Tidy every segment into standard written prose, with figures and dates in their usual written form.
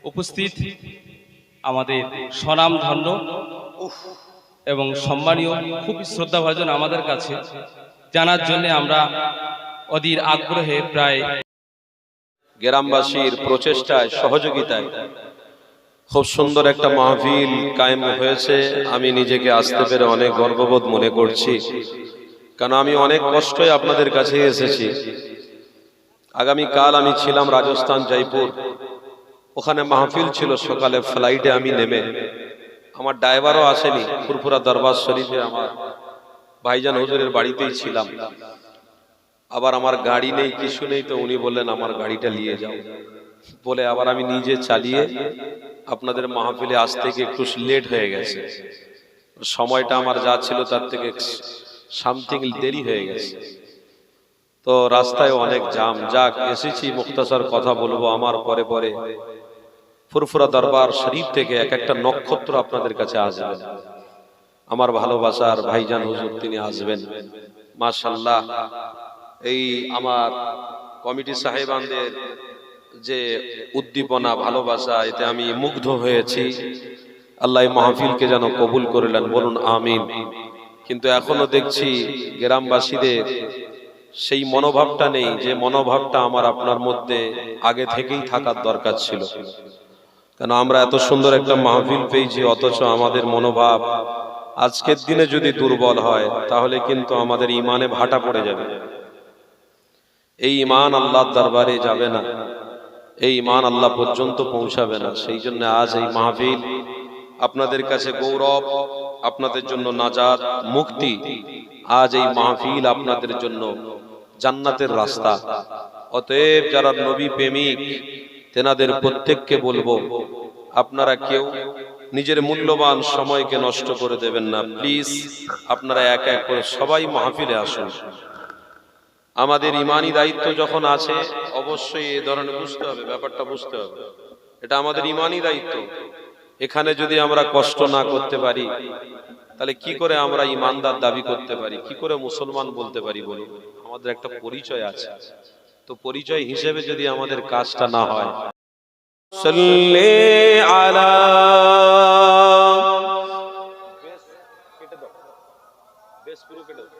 উপস্থিত আমাদের স্বনামধন্য এবং সম্মানীয় খুবই শ্রদ্ধাভাজন আমাদের কাছে জানার জন্য আমরা অধীর আগ্রহে প্রায় গ্রামবাসীর প্রচেষ্টায় সহযোগিতায় খুব সুন্দর একটা মাহফিল কায়েম হয়েছে। আমি নিজেকে আসতে পেরে অনেক গর্ববোধ মনে করছি, কারণ আমি অনেক কষ্টে আপনাদের কাছে এসেছি। আগামীকাল আমি ছিলাম রাজস্থান জয়পুর, ওখানে মাহফিল ছিল। সকালে ফ্লাইটে আমি নেমে, আমার ড্রাইভারও আসেনি, ফুরফুরা দরবার শরীফে আমার ভাইজান হুজুরের বাড়িতেই ছিলাম। আবার আমার গাড়ি নেই, কিছু নেই, তো উনি বললেন আমার গাড়িটা নিয়ে যাও বলে আবার আমি নিজে চালিয়ে আপনাদের মাহফিলে আসতে গিয়ে একটু লেট হয়ে গেছে। সময়টা আমার যা ছিল তার থেকে সামথিং দেরি হয়ে গেছে। তো রাস্তায় অনেক জাম। যাক, এসেছি, মুখতাসার কথা বলবো। আমার পরে পরে ফুরফুরা দরবার শরীফ থেকে এক একটা নক্ষত্র আপনাদের কাছে আসবে। আমার ভালোবাসার ভাইজান হুজুর তিনি আসবেন মাশাআল্লাহ। এই আমার কমিটি সাহেবানদের যে উদ্দীপনা, ভালোবাসা, এতে আমি মুগ্ধ হয়েছি। আল্লাহ মাহফিলকে যেন কবুল করলেন, বলুন আমিন। কিন্তু এখনো দেখছি গ্রামবাসীদের সেই মনোভাবটা নেই, যে মনোভাবটা আমার আপনার মধ্যে আগে থেকেই থাকার দরকার ছিল। কেন আমরা এত সুন্দর একটা মাহফিল পেয়েছি, অথচ আমাদের মনোভাব আজকের দিনে যদি দুর্বল হয় তাহলে কিন্তু আমাদের ইমানে ভাটা পড়ে যাবে। এই ইমান আল্লাহর দরবারে যাবে না, এই ইমান আল্লাহ পর্যন্ত পৌঁছাবে না। সেই জন্য আজ এই মাহফিল আপনাদের কাছে গৌরব, আপনাদের জন্য নাজাত, মুক্তি। আজ এই মাহফিল আপনাদের জন্য জান্নাতের রাস্তা। অতএব যারা নবী প্রেমিক তেনাদের প্রত্যেককে বলবো, আপনারা কেউ নিজের মূল্যবান সময়কে নষ্ট করে দেবেন না। প্লিজ আপনারা এক এক করে সবাই মাহফিলে আসুন। আমাদের ইমানি দায়িত্ব যখন আছে, অবশ্যই এই ধরনের বুঝতে হবে, ব্যাপারটা বুঝতে হবে। এটা আমাদের ইমানি দায়িত্ব। এখানে যদি আমরা কষ্ট না করতে পারি, তাহলে কি করে আমরা ইমানদার দাবি করতে পারি, কি করে মুসলমান বলতে পারি বলুন? আমাদের একটা পরিচয় আছে, তো পরিচয় হিসেবে যদি আমাদের কাজটা না হয়। সাল্লি আলা বেশ পুরো কেটে দাও।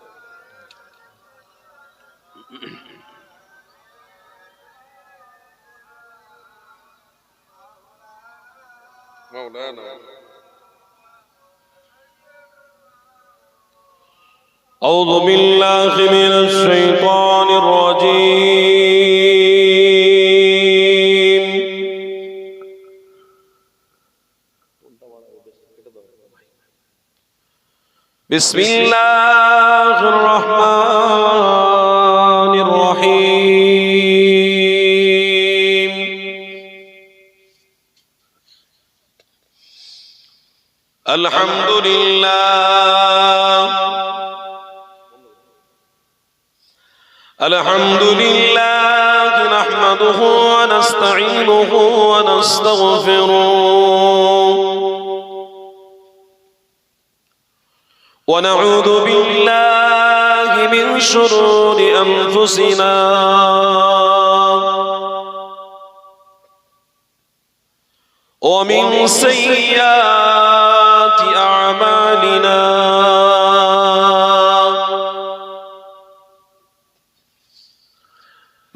مولانا أعوذ بالله من الشيطان الرجيم بسم الله الرحمن الرحيم الحمد لله الحمد لله نحمده ونستعينه ونستغفره ونعوذ بالله من شرور أنفسنا ومن سيئات أعمالنا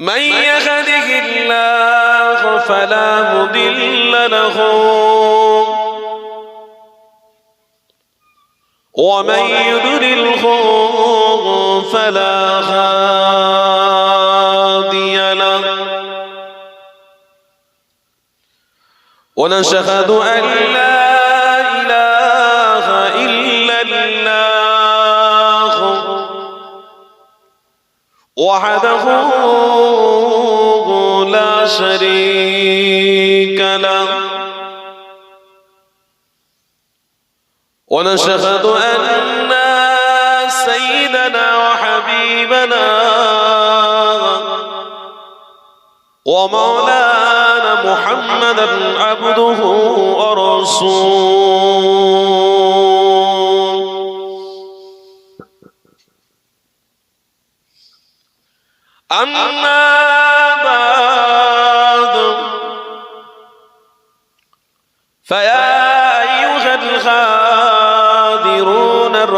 من يهده الله فلا مضل له ومن يضلله فلا هادي له ونشهد أن لا إله إلا الله وحده لا شريك له ونشهد أن سيدنا وحبيبنا ومولانا محمدا عبده ورسوله أما بعد فيا أيها الغادرون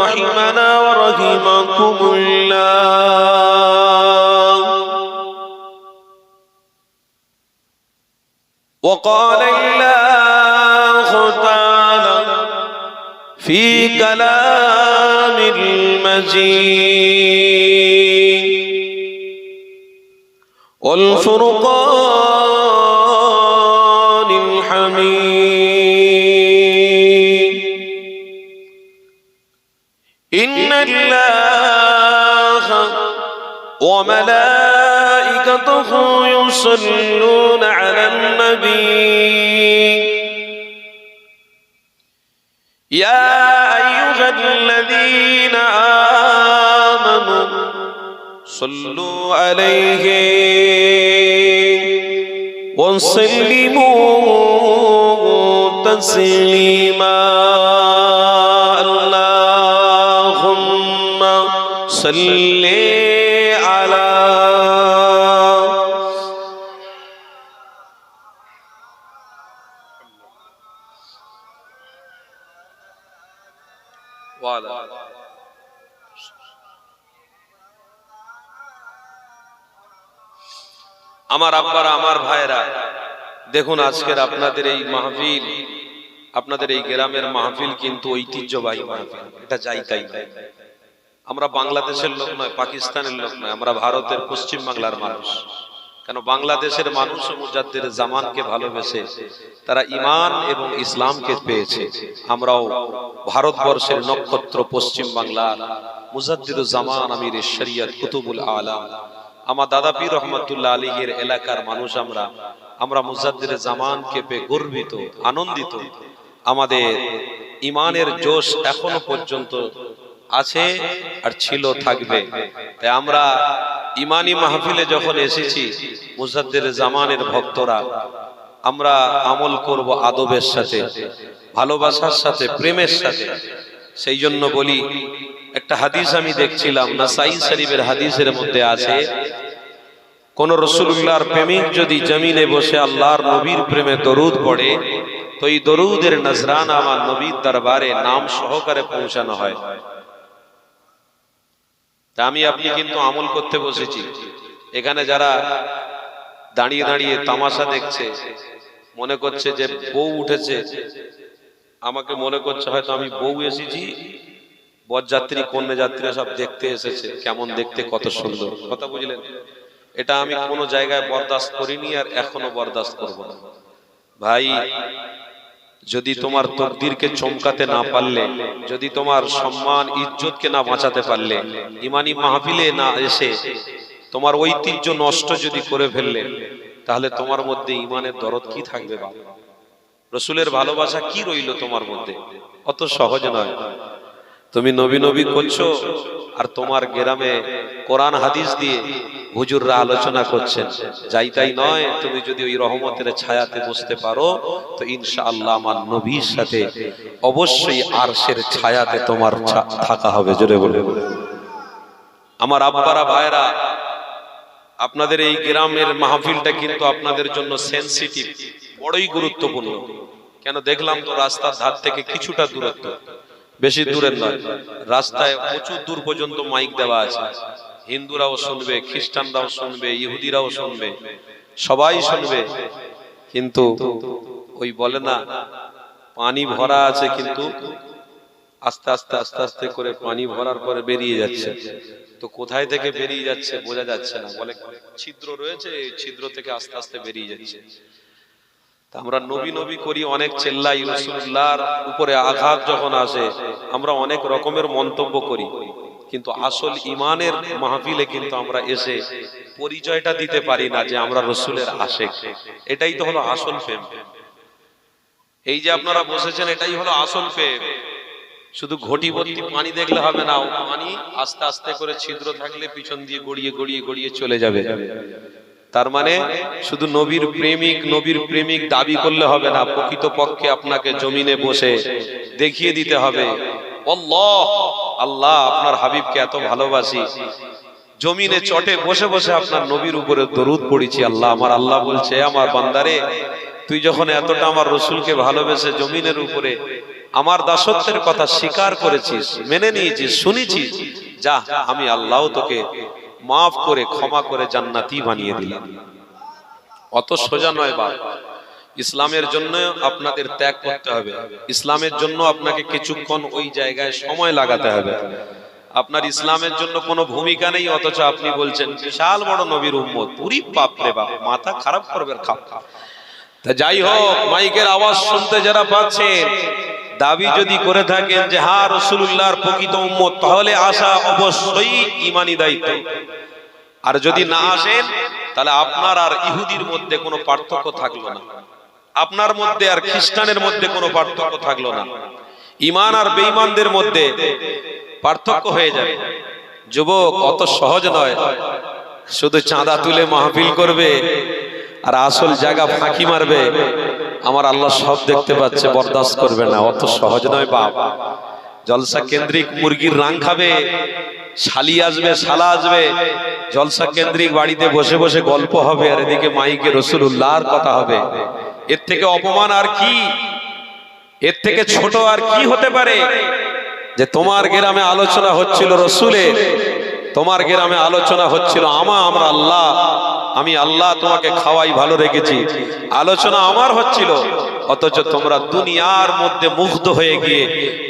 رحمنا ورحمكم الله. وقال الله تعالى في كلام المجيد والفرقان الحميد إن الله وملائكته يصلون على النبي يا أيها الذين آمنوا صلوا عليه وسلموا تسليما. اللهم صل على وعلى আমার আব্বারা, আমার ভাইরা, দেখুন আজকের আপনাদের এই মাহফিল, আপনাদের এই গ্রামের মাহফিল কিন্তু ঐতিহ্যবাহী মাহফিল। এটা যাই তাই নয়। আমরা বাংলাদেশের লোক নয়, পাকিস্তানের লোক নয়, আমরা ভারতের পশ্চিম বাংলার মানুষ। কেন বাংলাদেশের মানুষ মুজাদ্দিদ জামানকে ভালোবেসে তারা ঈমান এবং ইসলামকে পেয়েছে। আমরাও ভারতবর্ষের নক্ষত্র পশ্চিম বাংলার মুজাদ্দিদ জামান আমির শরিয়ত কুতুবুল আলাম আমার দাদা পীর রহমাতুল্লাহ আলাইহির এলাকার মানুষ আমরা মুজাদ্দিদ জামানকে পেয়ে গর্বিত, আনন্দিত। আমাদের ঈমানের জোশ এখনো পর্যন্ত আছে আর ছিল, থাকবে। তাই আমরা ঈমানি মাহফিলে যখন এসেছি মুজাদ্দিদ জামানের ভক্তরা, আমরা আমল করব আদবের সাথে, ভালোবাসার সাথে, প্রেমের সাথে। সেই জন্য বলি, একটা হাদিস আমি দেখছিলাম, নাসাই শরীফের হাদিসের মধ্যে আছে, কোন রাসূলুল্লাহর প্রেমিক যদি জমিনে বসে আল্লাহর নবীর প্রেমে দরুদ পড়ে, তো এই দরুদের নজরানা আমার নবীর দরবারে নাম সহকারে পৌঁছানো হয়। তা আমি আপনি কিন্তু আমল করতে বসেছি। এখানে যারা দাঁড়িয়ে দাঁড়িয়ে তামাশা দেখছে, মনে করছে যে বউ উঠেছে, আমাকে মনে করছে হয়তো আমি বউ এসেছি, বরযাত্রী কন্যা যাত্রীরা সব দেখতে এসেছে, কেমন দেখতে, কত সুন্দর। কথা বুঝলেন? এটা আমি কোনো জায়গায় বরদাস্ত করিনি আর এখনো বরদাস্ত করব না। ভাই, যদি তোমার তকদিরকে চমকাতে না পারলে, যদি তোমার সম্মান ইজ্জতকে না বাঁচাতে পারলে, ঈমানি মাহফিলে না এসে তোমার ঐতিহ্য নষ্ট যদি করে ফেললে, তাহলে তোমার মধ্যে ঈমানের দরদ কি থাকবে? বাবা, রাসূলের ভালোবাসা কি রইল তোমার মধ্যে? অত সহজ নয়। তুমি নবী নবী করছো আর তোমার গ্রামে কোরআন হাদিস দিয়ে হুজুররা আলোচনা করছেন, যাই তাই নয়। তুমি যদি ওই রহমতের ছায়াতে বসতে পারো, তো ইনশাআল্লাহ আমার নবীর সাথে অবশ্যই আরশের ছায়াতে তোমার থাকা হবে। জোরে বলে আমার আব্বারা, ভাইরা, আপনাদের এই গ্রামের মাহফিলটা কিন্তু আপনাদের জন্য সেনসিটিভ, বড়ই গুরুত্বপূর্ণ। কেন দেখলাম তো রাস্তার ধার থেকে কিছুটা দূরত্ব, বেশি দূরের নয়, রাস্তায় প্রচুর দূর পর্যন্ত মাইক দেওয়া আছে। হিন্দুরাও শুনবে, খ্রিস্টানরাও শুনবে, ইহুদিরাও শুনবে, সবাই শুনবে। কিন্তু ওই বলে না, পানি ভরা আছে কিন্তু আস্তে আস্তে আস্তে আস্তে করে পানি ভরার পরে বেরিয়ে যাচ্ছে। তো কোথায় থেকে বেরিয়ে যাচ্ছে বোঝা যাচ্ছে না, বলে ছিদ্র রয়েছে, এই ছিদ্র থেকে আস্তে আস্তে বেরিয়ে যাচ্ছে। আমরা নবী নবী করি, অনেক চেল্লাই, রাসূলুল্লাহর উপরে আঘাত যখন আসে আমরা অনেক রকমের মন্তব্য করি, কিন্তু আসল ঈমানের মাহফিলে কিন্তু আমরা এসে পরিচয়টা দিতে পারি না যে আমরা রাসূলের আশিক। এটাই তো হলো আসল প্রেম। এই যে আপনারা বসেছেন, এটাই হলো আসল প্রেম। শুধু ঘটি ভর্তি পানি দেখলে হবে না, পানি আস্তে আস্তে করে ছিদ্র থাকলে পিছন দিয়ে গড়িয়ে গড়িয়ে গড়িয়ে চলে যাবে। তার মানে শুধু নবীর প্রেমিক দাবি করলে হবে না, প্রকৃতপক্ষে আপনাকে জমিনে বসে দেখিয়ে দিতে হবে, আল্লাহ আল্লাহ আপনার হাবিবকে এত ভালোবাসি, জমিনে চটে বসে বসে আপনার নবীর উপরে দরুদ পড়েছি। আল্লাহ, আমার আল্লাহ বলছে, আমার বান্দারে তুই যখন এতটা আমার রসুলকে ভালোবেসে জমিনের উপরে আমার দাসত্বের কথা স্বীকার করেছিস, মেনে নিয়েছিস, শুনেছিস, যা আমি আল্লাহ তোকে মাফ করে ক্ষমা করে জান্নাতি বানিয়ে দিলাম। অত সোজা নয় বাপ। ইসলামের জন্য আপনাদের ত্যাগ করতে হবে, ইসলামের জন্য আপনাকে কিছুক্ষণ ওই জায়গায় সময় লাগাতে হবে। আপনার ইসলামের জন্য কোনো ভূমিকা নেই, অথচ আপনি বলছেন বিশাল বড় নবীর উম্মত, পুরি বাপ রে বাপ, মাথা খারাপ করবে খাপ। তা যাই হোক, মাইকের আওয়াজ শুনতে যারা পাচ্ছেন, দাবি যদি করে থাকেন যে হ্যাঁ রাসূলুল্লাহর প্রকৃত উম্মত, তাহলে আসা অবশ্যই ঈমানি দায়িত্ব। আর যদি না আসেন, তাহলে আপনার আর ইহুদির মধ্যে কোনো পার্থক্য থাকলো না, আপনার মধ্যে আর খ্রিস্টানের মধ্যে কোনো পার্থক্য থাকলো না, ঈমান আর বেঈমানদের মধ্যে পার্থক্য হয়ে যাবে। যুবক, অত সহজ নয় শুধু চাঁদা তুলে মাহফিল করবে আর আসল জায়গা ফাঁকি মারবে। আমার আল্লাহ সব দেখতে পাচ্ছে, বরদাস্ত করবে না। অত সহজ নয় বাপ। জলসা কেন্দ্রিক মুরগির রাং খাবে, শালি আসবে, শালা আসবে, জলসা কেন্দ্রিক বাড়িতে বসে বসে গল্প হবে, আর এদিকে মাইকে রাসূলুল্লাহর কথা হবে। এর থেকে অপমান আর কি, এর থেকে ছোট আর কি হতে পারে? যে তোমার গ্রামে আলোচনা হচ্ছিল রসুলের, তোমার গ্রামে আলোচনা হচ্ছিল আমরা আল্লাহ, আমি আল্লাহ তোমাকে খাওয়াই ভালো রেখেছি, আলোচনা আমার হচ্ছিল, অথচ তোমরা দুনিয়ার মধ্যে মুগ্ধ হয়ে গিয়ে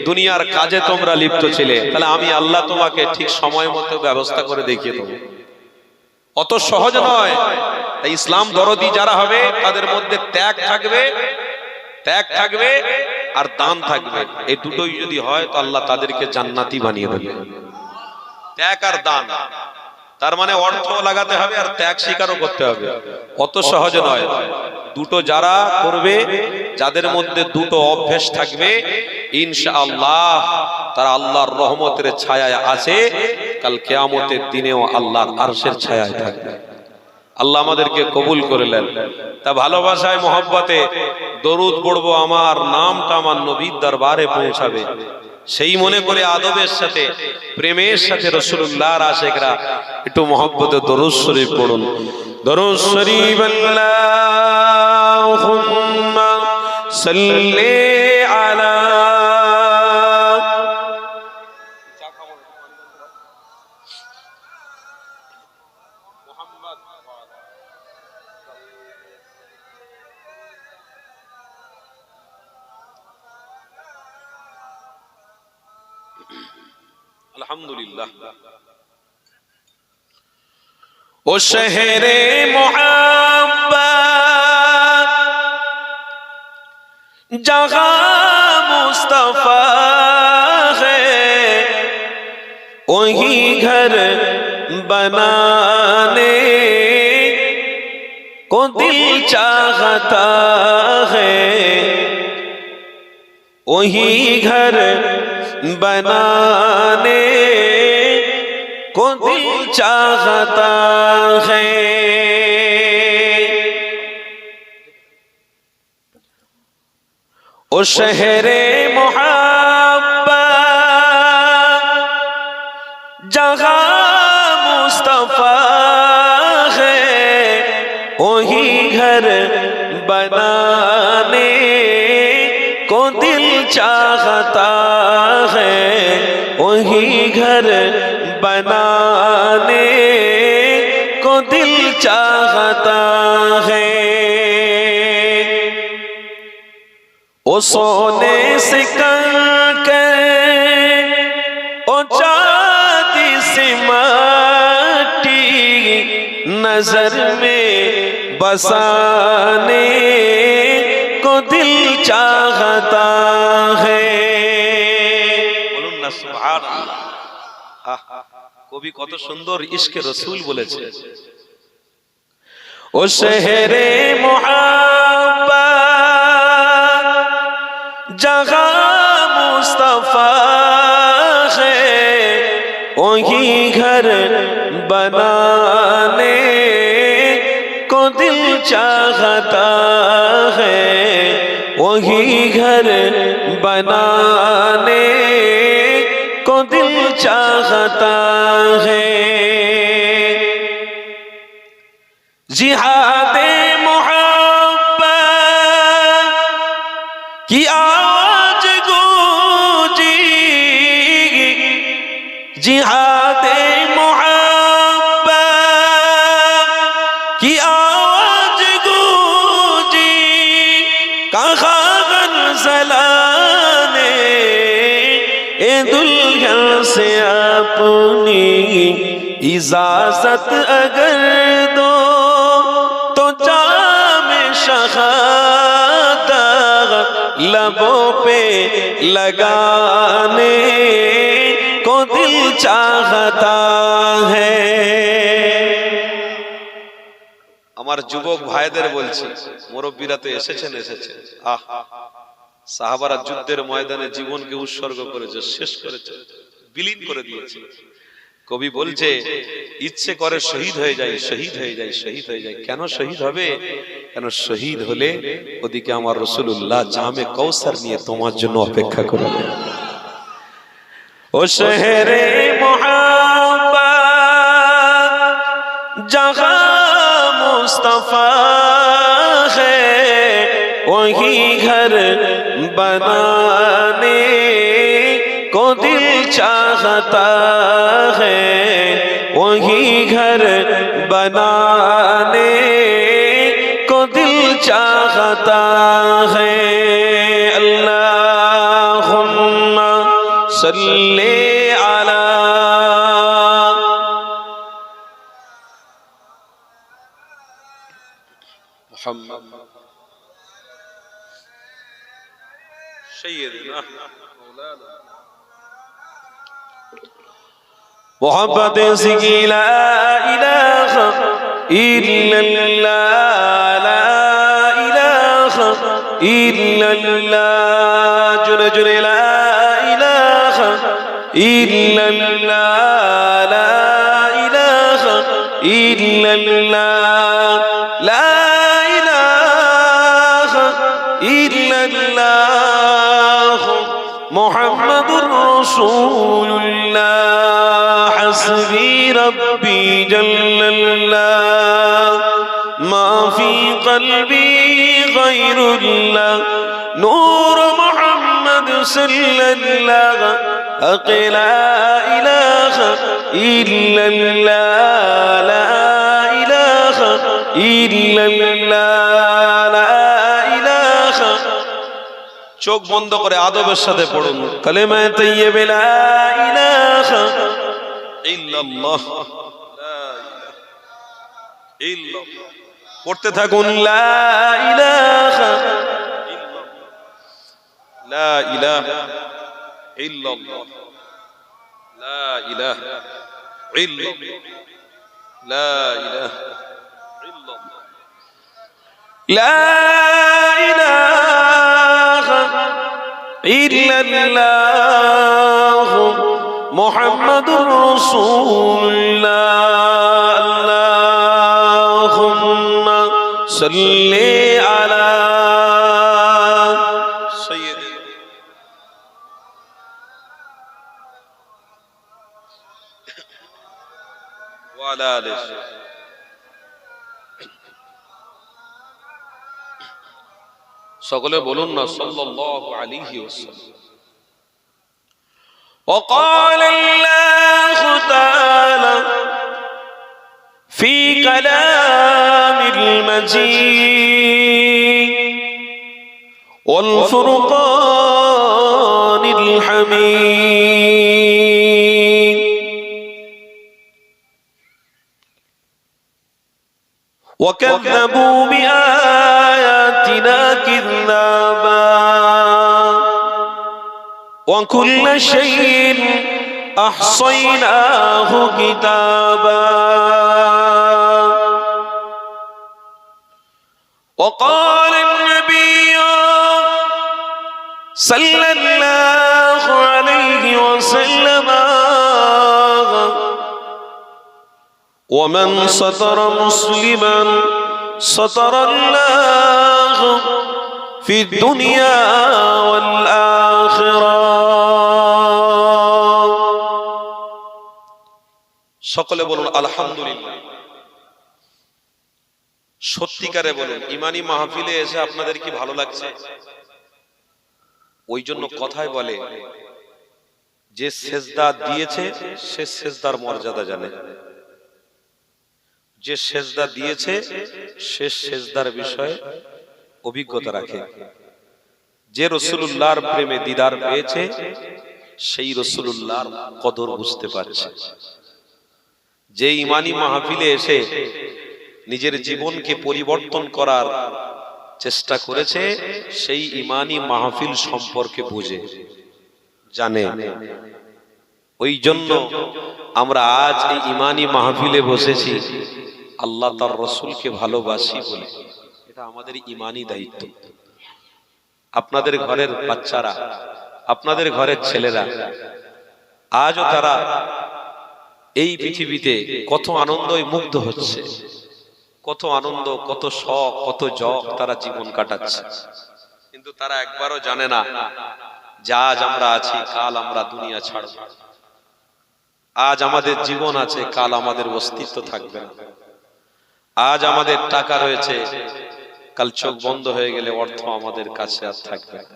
দুনিয়ার কাজে তোমরা লিপ্ত ছিলে। তাহলে আমি আল্লাহ তোমাকে ঠিক সময় মতো ব্যবস্থা করে দেখিয়ে দেবো। অত সহজ নয়। তাই ইসলাম দরদি যারা হবে তাদের মধ্যে ত্যাগ থাকবে, ত্যাগ থাকবে আর দান থাকবে। এই দুটোই যদি হয় তো আল্লাহ তাদেরকে জান্নাতি বানিয়ে দেবে। ত্যাগ আর দান, তার মানে অর্থ লাগাতে হবে আর ত্যাগ স্বীকারও করতে হবে। অত সহজ নয়। দুটো যারা করবে, যাদের মধ্যে দুটো অভ্যাস থাকবে, ইনশাআল্লাহ তারা আল্লাহর রহমতের ছায়ায় আছে, কাল কিয়ামতের দিনেও আল্লাহর আরশের ছায়ায় থাকবে। আল্লাহ আমাদেরকে কবুল করলেন। তা ভালোবাসায় মহব্বতে দরুদ পড়বো, আমার নামটা আমার নবীর দরবারে পৌঁছাবে, সেই মনে করে আদবের সাথে প্রেমের সাথে রাসূলুল্লাহর আশিকরা একটু মহব্বতে দরুদ শরীফ পড়ুন। দরুদ শরীফ আল্লাহুম্মা সাল্লি আলা আলহামদুলিল্লাহ। ও শহরে মোহাব্বত जहां मुस्तफा है, वही घर बनाने को दिल चाहता है, वही घर बनाने को दिल चाहता है। ओ शहरे मोहब्बत जहां मुस्तफा है, वही घर बनाने को दिल चाहता है, वही घर बनाने को दिल चाहता है। ओ सोने से कंकर, ओ चांदी से माटी, नजर में बसाने को दिल चाहता है। बोलुन ना सुबहानाल्लाह। কবি কত সুন্দর ইশকে রসূল বলেছে। ও শহরে মোহাব্বত जहां मुस्तफा है, वही घर बनाने को दिल चाहता है, वही घर बनाने को दिल चाहता है। जिहादे मोहब्बत की आवाज गूंजी जिहादे मोहब्बत की आवाज गूंजी कहा गलज़लाने ए दुल्हन से अपनी इजाजत अगर दो तो जाम शहादत लबों पे लगाने को दिल चाहता है। আমার যুবক ভাইদের বলছি, মুরব্বীরা তো এসেছেন। আহ, সাহাবারা যুদ্ধের ময়দানে জীবনকে উৎসর্গ করেছে, শেষ করেছে, বিলীন করে দিয়েছে। কবি বলছে ইচ্ছে করে শহীদ হয়ে যায়, শহীদ হয়ে যায়, শহীদ হয়ে যায়। কেন শহীদ হবে? কেন শহীদ হলে ওদিকে আমার রাসূলুল্লাহ জামে কাউসার নিয়ে তোমার জন্য অপেক্ষা করবে। ও শহরে মোহাব্বত जहां मुस्तफा है वही घर बनाने को दिल चाहता है, वही घर बनाने को दिल चाहता है। अल्लाहुम्मा सल्ली अला मुहम्मद सय्यदना मौलाना मोहब्बत से ला इलाहा इल्लल्लाह, ला इलाहा इल्लल्लाह, जुरे जुरे ला इलाहा इल्लल्लाह, ला इलाहा इल्लल्लाह, ला इलाहा इल्लल्लाह, मुहम्मदुर रसूलुल्लाह, हस्बी रब्बी जल्लल्लाह, मा फी क़ल्बी गैरुल्लाह, नूर मुहम्मद सल्लल्लाह, ला इलाहा इल्लल्लाह, ला इलाहा इल्लल्लाह, ला इलाहा। চোখ বন্ধ করে আদবের সাথে পড়ুন কালেমা তাইয়্যিবা লা ইলাহা ইল্লাল্লাহ, লা ইলাহা ইল্লাল্লাহ, পড়তে থাকুন লা ইলাহা ইল্লাল্লাহ, লা ইলাহা ইল্লাল্লাহ, লা ইলাহা ইল্লাল্লাহ, লা ইলাহা ইল্লাল্লাহ, লা ইলাহা ইল্লাল্লাহ, মুহাম্মাদুর রাসূলুল্লাহ। আল্লাহুম্মা সাল্লি আলা সাইয়্যিদিনা ওয়া আলা আলিহি। সকলে বলুন না সাল্লাল্লাহু আলাইহি ওয়াসাল্লাম। وقال الله تعالى في كلام المجيد والفرقان الحميد وكذبوا بآياتنا كذابا وكل شيء أحصيناه كتابا وقال النبي صلى الله عليه وسلم ومن ستر مسلما ستر الله في الدنيا والآخرة। সকলে বলুন আলহামদুলিল্লাহ। সত্যিকারে বলুন ইমানি মাহফিলে এসে আপনাদের কি ভালো লাগছে? ওই জন্য কথায় বলে যে সেজদা দিয়েছে সে সেজদার মর্যাদা জানে, যে সেজদা দিয়েছে সে সেজদার বিষয়ে অভিজ্ঞতা রাখে। যে রাসূলুল্লাহর প্রেমে দিদার পেয়েছে সেই রাসূলুল্লাহর কদর বুঝতে পারছে। যে ইমানি মাহফিলে এসে নিজের জীবনকে পরিবর্তন করার চেষ্টা করেছে সেই ইমানি মাহফিল সম্পর্কে বুঝে জানে। ওই জন্য আমরা আজ এই ইমানি মাহফিলে বসেছি আল্লাহ তার রাসূলকে ভালোবাসি বলে। এটা আমাদের ইমানি দায়িত্ব। আপনাদের ঘরের বাচ্চারা, আপনাদের ঘরের ছেলেরা আজও তারা এই পৃথিবীতে কত আনন্দই মুগ্ধ হচ্ছে, কত আনন্দ, কত শখ, কত জগ তারা জীবন কাটাচ্ছে। কিন্তু তারা একবারও জানে না যে আজ আমরা আছি, কাল আমরা দুনিয়া ছাড়ব। আজ আমাদের জীবন আছে, কাল আমাদের অস্তিত্ব থাকবে না। আজ আমাদের টাকা রয়েছে, কাল চোখ বন্ধ হয়ে গেলে অর্থ আমাদের কাছে আর থাকবে না।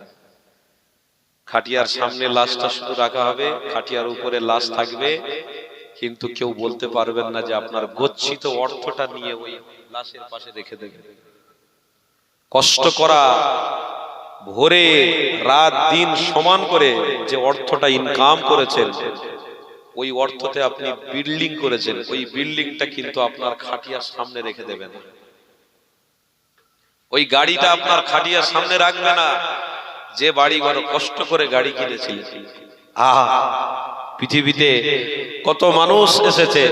খাটিয়ার সামনে লাশটা শুধু রাখা হবে, খাটিয়ার উপরে লাশ থাকবে, কিন্তু কেউ বলতে পারবেন না যে আপনার গচ্ছিত অর্থটা নিয়ে ওই লাশের পাশে রেখে দেবে। কষ্ট করা, ভোরে রাত দিন সমান করে যে অর্থটা ইনকাম করেছেন, ওই অর্থতে আপনি বিল্ডিং করেছেন, ওই বিল্ডিংটা কিন্তু আপনার খাটিয়ার সামনে রেখে দেবেন। ওই গাড়িটা আপনার খাটিয়ার সামনে রাখবে না যে বাড়িঘর কষ্ট করে গাড়ি কিনেছিলেন। পৃথিবীতে কত মানুষ এসেছে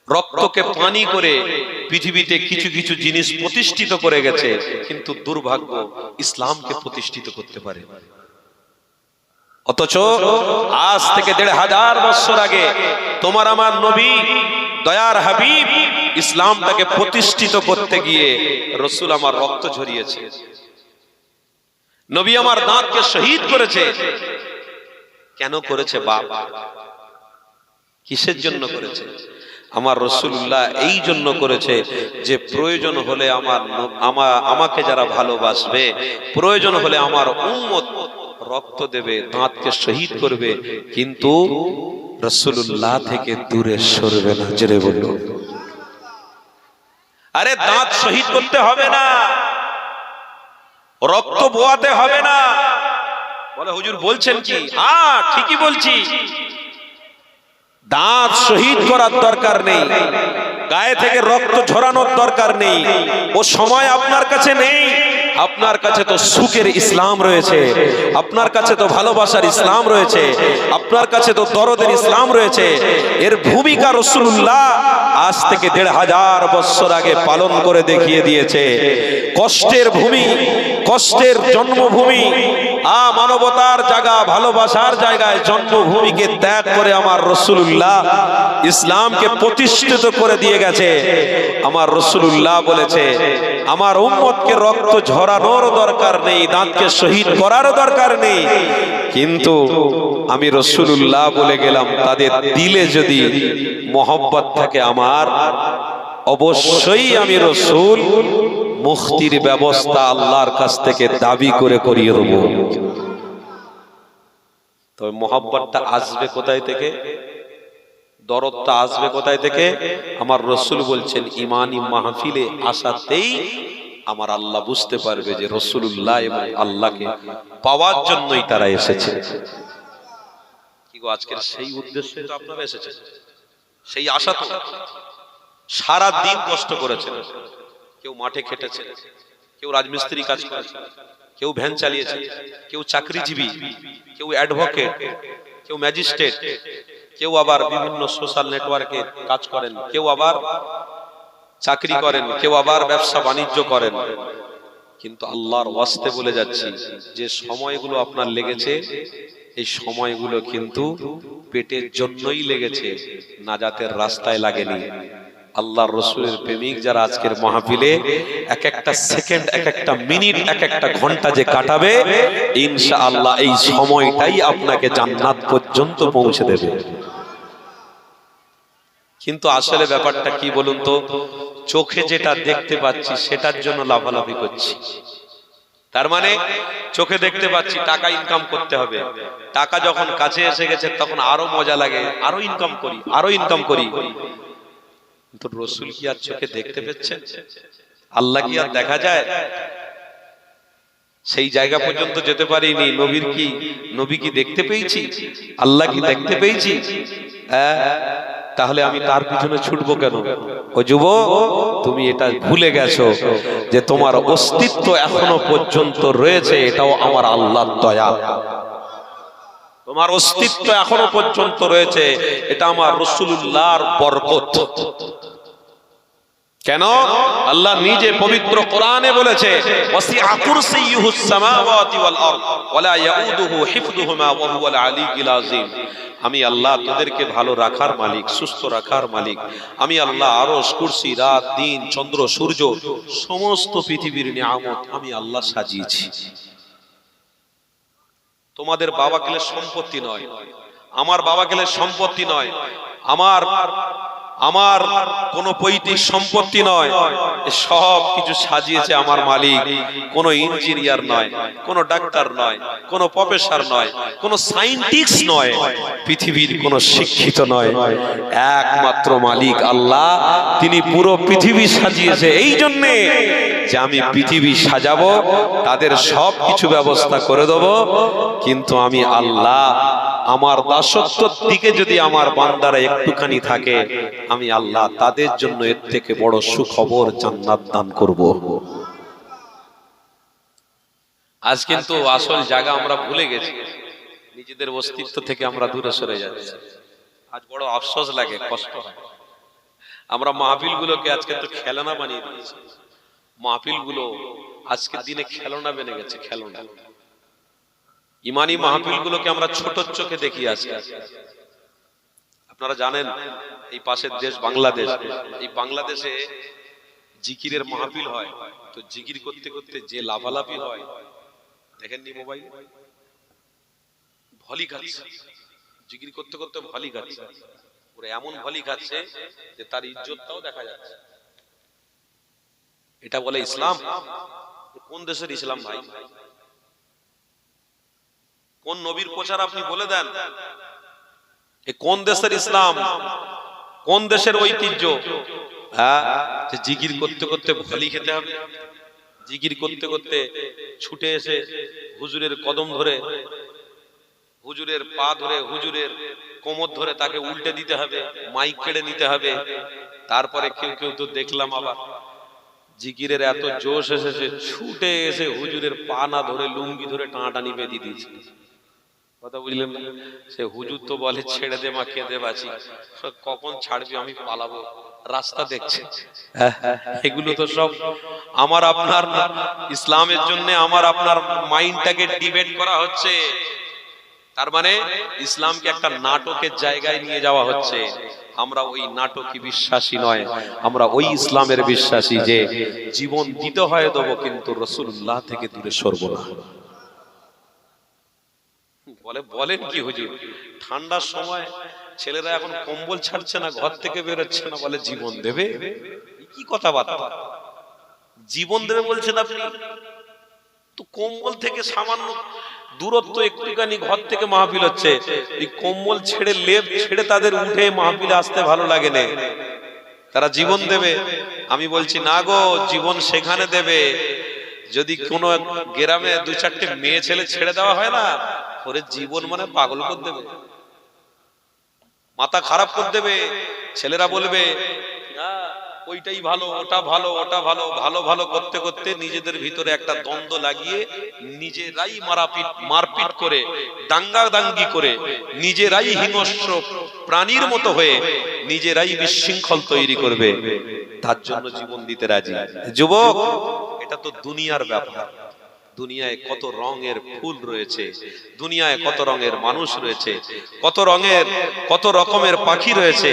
রক্তকে পানি করে পৃথিবীতে কিছু কিছু জিনিস প্রতিষ্ঠিত করে গেছে, কিন্তু দুর্ভাগ্য ইসলামকে প্রতিষ্ঠিত করতে পারে। অথচ আজ থেকে ১৫০০ বছর আগে তোমার আমার নবী দয়ার হাবিব ইসলামটাকে প্রতিষ্ঠিত করতে গিয়ে রাসূল আমার রক্ত ঝরিয়েছে, নবী আমার দাঁতকে শহীদ করেছে। কেন করেছে বাপ? কিসের জন্য করেছে? আমার রাসূলুল্লাহ এই জন্য করেছে যে প্রয়োজন হলে আমাকে যারা ভালোবাসবে, প্রয়োজন হলে আমার উম্মত রক্ত দেবে, দাঁতকে শহীদ করবে, কিন্তু রাসূলুল্লাহ থেকে দূরে সরবে না। জোরে বলুন। আরে দাঁত শহীদ করতে হবে না, রক্ত বোয়াতে হবে না। বলে হুজুর বলছেন কি? হ্যাঁ ঠিকই বলছি। দাঁত শহীদ করার দরকার নেই, গায়ে থেকে রক্ত ঝরানোর দরকার নেই, ও সময় আপনার কাছে নেই। আপনার কাছে তো সুখের ইসলাম রয়েছে, আপনার কাছে তো ভালোবাসার ইসলাম রয়েছে, আপনার কাছে তো দরদের ইসলাম রয়েছে। এর ভূমিকা রাসূলুল্লাহ আজ থেকে ১৫০০ বছর আগে পালন করে দেখিয়ে দিয়েছে। কষ্টের ভূমি, কষ্টের জন্মভূমি, মানবতার জায়গা, ভালোবাসার জায়গায় জন্মভূমিকে ত্যাগ করে আমার রাসূলুল্লাহ ইসলামকে প্রতিষ্ঠিত করে দিয়ে গেছে। আমার রাসূলুল্লাহ বলেছে আমার উম্মতকে রক্ত ঝরানোর দরকার নেই, দাঁতকে শহীদ করার দরকার নেই, কিন্তু আমি রাসূলুল্লাহ বলে গেলাম তাদের দিলে যদি মহব্বত থাকে আমার, অবশ্যই আমি রাসূল মুক্তির ব্যবস্থা আল্লাহর কাছ থেকে দাবি করে করিয়ে দেব। তবে মহব্বতটা আসবে কোথায় থেকে? দরদটা আসবে কোথায় থেকে? আমার রাসূল বলছেন ইমানি মাহফিলে আসাতেই আমার আল্লাহ বুঝতে পারবে যে রাসূলুল্লাহ এবং আল্লাহকে পাওয়ার জন্যই তারা এসেছে। কি গো, আজকের সেই উদ্দেশ্যে তো আপনারা এসেছেন, সেই আশা তো। সারা দিন কষ্ট করেছেন, কেউ মাঠে খেটেছে, কেউ রাজমিস্ত্রি কাজ করেছে, কেউ ভ্যান চালিয়েছে, কেউ চাকরিজীবী, কেউ অ্যাডভোকেট, কেউ ম্যাজিস্ট্রেট, কেউ আবার বিভিন্ন সোশ্যাল নেটওয়ার্কে কাজ করেন, কেউ আবার চাকরি করেন, কেউ আবার ব্যবসা বাণিজ্য করেন। কিন্তু আল্লাহর ওয়াস্তে বলে যাচ্ছি যে সময়গুলো আপনার লেগেছে, এই সময়গুলো কিন্তু পেটের জন্যই লেগেছে, নাজাতের রাস্তায় লাগেনি। আল্লাহর রাসূলের প্রেমিক যারা আজকের মাহফিলে এক একটা সেকেন্ড, এক একটা মিনিট, এক একটা ঘন্টা যে কাটাবে, ইনশাআল্লাহ এই সময়টাই আপনাকে জান্নাত পর্যন্ত পৌঁছে দেবে। কিন্তু আসলে ব্যাপারটা কি বলুন তো? চোখে যেটা দেখতে পাচ্ছি সেটার জন্য লাফালাফি করছি, তার মানে চোখে দেখতে পাচ্ছি টাকা ইনকাম করতে হবে, টাকা যখন কাছে এসে গেছে তখন আরো মজা লাগে, আরো ইনকাম করি, আরো ইনকাম করি। কিন্তু রসুল কি আর চোখে দেখতে পেয়েছেন? আল্লাহ কি আর দেখা যায়? সেই জায়গা পর্যন্ত যেতে পারিনি। নবী কি দেখতে পেয়েছি? আল্লাহ কি দেখতে পেয়েছি? তাহলে আমি তার পিছনে ছুটবো কেন? ও যুবক, তুমি এটা ভুলে গেছো যে তোমার অস্তিত্ব এখনো পর্যন্ত রয়েছে, এটাও আমার আল্লাহর দয়া। তোমার অস্তিত্ব এখনো পর্যন্ত রয়েছে, এটা আমার রাসূলুল্লাহর বরকত। কেন? আল্লাহ নিজে পবিত্র কোরআনে বলেছে, ওয়াসিআ কুরসিয়ুহুস সামাওয়াতি ওয়াল আরদ ওয়ালা ইয়াউদুহু হিফযুহুমা ওয়া হুয়াল আলিয়্যুল আযীম। আমি আল্লাহ তোদেরকে ভালো রাখার মালিক, সুস্থ রাখার মালিক। আমি আল্লাহ আরশ, কুরসি, রাত, দিন, চন্দ্র, সূর্য, সমস্ত পৃথিবীর নিয়ামত আমি আল্লাহ সাজিয়েছি। তোমাদের বাবা গেলে সম্পত্তি নয়, আমার বাবা গেলে সম্পত্তি নয়, আমার কোন পৈতৃক সম্পত্তি নয়, সব কিছু সাজিয়েছে আমার মালিক। কোন ইঞ্জিনিয়ার নয়, কোন ডাক্তার নয়, কোন প্রফেসর নয়, কোন সায়েন্টিস্ট নয়, পৃথিবীর কোন শিক্ষিত নয়, একমাত্র মালিক আল্লাহ। তিনি পুরো পৃথিবী সাজিয়েছে। এই জন্যে যে আমি পৃথিবী সাজাবো, তাদের সব কিছু ব্যবস্থা করে দেব, কিন্তু আমি আল্লাহ আমার দাসত্বের দিকে যদি আমার বান্দারা একটুখানি থাকে, আমি আল্লাহ তাদের জন্য এর থেকে বড় সুখবর জান্নাত দান করব। আজ কিন্তু আসল জায়গা আমরা ভুলে গেছি, নিজেদের অস্তিত্ব থেকে আমরা দূরে সরে যাচ্ছি। আজ বড় আফসোস লাগে, কষ্ট হয়। আমরা মাহফিলগুলোকে আজকে তো খেলনা বানিয়ে দিয়েছি। মাহফিলগুলো আজকের দিনে খেলনা বেনে গেছে, খেলনা। ইমানি মাহফিলগুলোকে আমরা ছোট চোখে দেখি আজকে। আপনারা জানেন এই পাশের দেশ বাংলাদেশ, এই বাংলাদেশে জিকিরের মাহফিল হয়, তো জিকির করতে করতে যে লাফালাফি হয় দেখেননি মোবাইলে? ভলি খাচ্ছে, জিকির করতে করতে ভলি খাচ্ছে। ওরা এমন ভলি খাচ্ছে যে তার ইজ্জতটাও দেখা যাচ্ছে। এটা বলে ইসলাম? কোন দেশের ইসলাম ভাই? কোন নবীর প্রচার আপনি বলে দেন? এ কোন দেশের ইসলাম? কোন দেশের ঐতিহ্য? হ্যাঁ, যে জিকির করতে করতে ভলি খেতে হবে, জিকির করতে করতে ছুটে এসে হুজুরের কদম ধরে, হুজুরের পা ধরে, হুজুরের কোমর ধরে তাকে উল্টে দিতে হবে, মাইক কেড়ে নিতে হবে। তারপরে কেউ কেউ তো দেখলাম আবার জিকিরের এত জোশ এসেছে, ছুটে এসে হুজুরের পা না ধরে লুঙ্গি ধরে টানাটানি বেঁধে দিয়েছে। কথা বুঝলেন না? সে হুজুর তো বলে ছেড়ে দে মা, কেঁদে বাঁচি, কখন ছাড়বি, আমি পালাবো, রাস্তা দেখছে। এগুলো তো সব আমার আপনার ইসলামের জন্য আমার আপনার মাইন্ডটাকে ডিবেট করা হচ্ছে। তার মানে ইসলামকে একটা নাটকের জায়গায় নিয়ে যাওয়া হচ্ছে। আমরা ওই নাটকী বিশ্বাসী নয়, আমরা ওই ইসলামের বিশ্বাসী যে জীবন দিতে হয় দেবো, কিন্তু রাসূলুল্লাহ থেকে দূরে সরব না। বলেন কি হুজুর, ঠান্ডার সময় ছেলেরা এখন কম্বল ছাড়ছে না, ঘর থেকে বেরোচ্ছে না, বলে জীবন দেবে। কি কথাবার্তা? জীবন দেবে বলছেন আপনি? তো কম্বল থেকে সামান্য দূরত্ব একটুখানি ঘর থেকে মাহফিল হচ্ছে, এই কম্বল ছেড়ে লেপ ছেড়ে তাদের উঠে মাহফিলে আসতে ভালো লাগে না, তারা জীবন দেবে। আমি বলছি না গো, জীবন সেখানে দেবে যদি কোনো গ্রামে দু চারটে মেয়ে ছেলে ছেড়ে দেওয়া হয় না, ওরে জীবন মানে পাগল করে দেবে, মাথা খারাপ করে দেবে। ছেলেরা বলবে ওইটাই ভালো, ওটা ভালো, ওটা ভালো, ভালো ভালো করতে করতে নিজেদের ভিতরে একটা দ্বন্দ্ব লাগিয়ে নিজেরাই মারপিট করে, দাঙ্গা দাঙ্গি করে, নিজেরাই হিংস্র প্রাণীর মতো হয়ে নিজেরাই বিশৃঙ্খল তৈরি করবে। তার জন্য জীবন দিতে রাজি। যুবক, এটা তো দুনিয়ার ব্যাপার। দুনিয়ায় কত রঙের ফুল রয়েছে, দুনিয়ায় কত রঙের মানুষ রয়েছে, কত রকমের পাখি রয়েছে।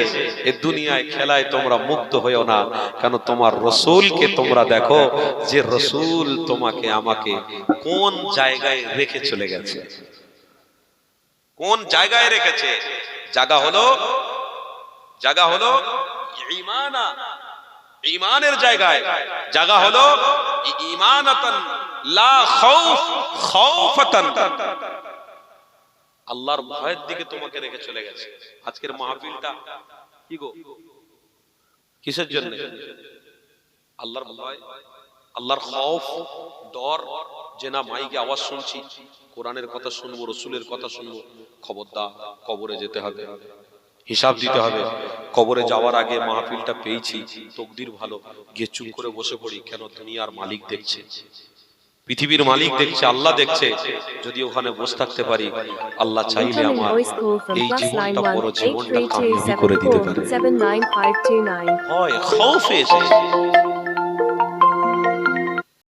এই দুনিয়ায় খেলায় তোমরা মুগ্ধ হইও না, কেন তোমার রাসূলকে তোমরা দেখো, যে রাসূল তোমাকে আমাকে কোন জায়গায় রেখে চলে গেছে। কোন জায়গায় রেখেছে? জায়গা হলো ঈমানের জায়গায়, জায়গা হলো ঈমানাতান লা খাউফ খাউফাতান, আল্লাহর ভয়ের দিকে তোমাকে রেখে চলে গেছে। আজকের মাহফিলটা কি গো, কিসের জন্য? আল্লাহর ভয়, আল্লাহর খৌফ, ডর, যে না মাইকে আওয়াজ শুনছি, কোরআনের কথা শুনবো, রসুলের কথা শুনবো। খবরদার, কবরে যেতে হবে, হিসাব দিতে হবে। কবরে যাওয়ার আগে মাহফিলটা পেয়েছি, তকদির ভালো, গিয়ে চুপ করে বসে পড়ি। কেন? দুনিয়ার মালিক দেখছে, পৃথিবীর মালিক দেখছে, আল্লাহ দেখছে। যদি ওখানে বসে থাকতে পারি, আল্লাহ চাইলে আমার এই জীবনটা বড় জীবনটা কামিয়াবি করে দিতে পারে। হয় খৌফ এসেছে।